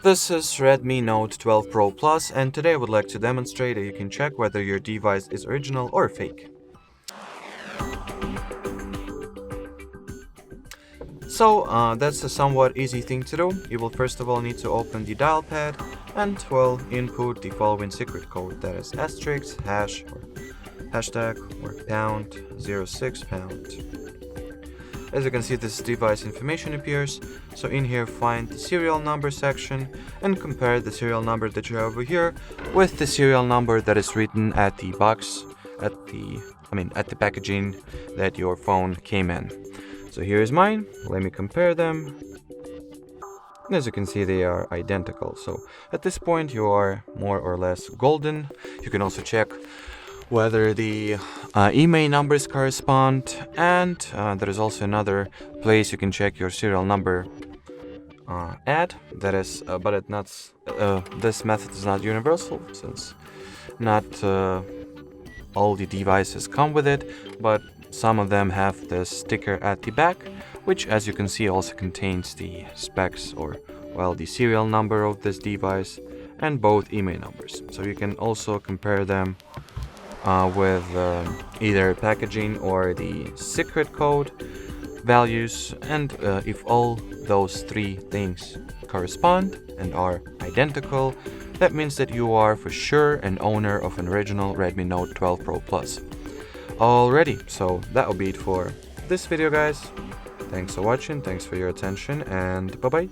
This is Redmi Note 12 Pro Plus, and today I would like to demonstrate that you can check whether your device is original or fake. So that's a somewhat easy thing to do. You will first of all need to open the dial pad and input the following secret code, that is asterisk, hash, or hashtag, or pound, 06 pound. As you can see, this device information appears, so in here find the serial number section and compare the serial number that you have over here with the serial number that is written at the box, at the packaging that your phone came in. So here is mine, let me compare them. As you can see, they are identical, so at this point you are more or less golden. You can also check whether the email numbers correspond, and there is also another place you can check your serial number at. That is, this method is not universal, since not all the devices come with it, but some of them have this sticker at the back, which, as you can see, also contains the specs, or the serial number of this device and both email numbers. So you can also compare them with either packaging or the secret code values, and if all those three things correspond and are identical, that means that you are for sure an owner of an original Redmi Note 12 Pro Plus. Alrighty, so that will be it for this video, guys. Thanks for watching, thanks for your attention, and bye bye.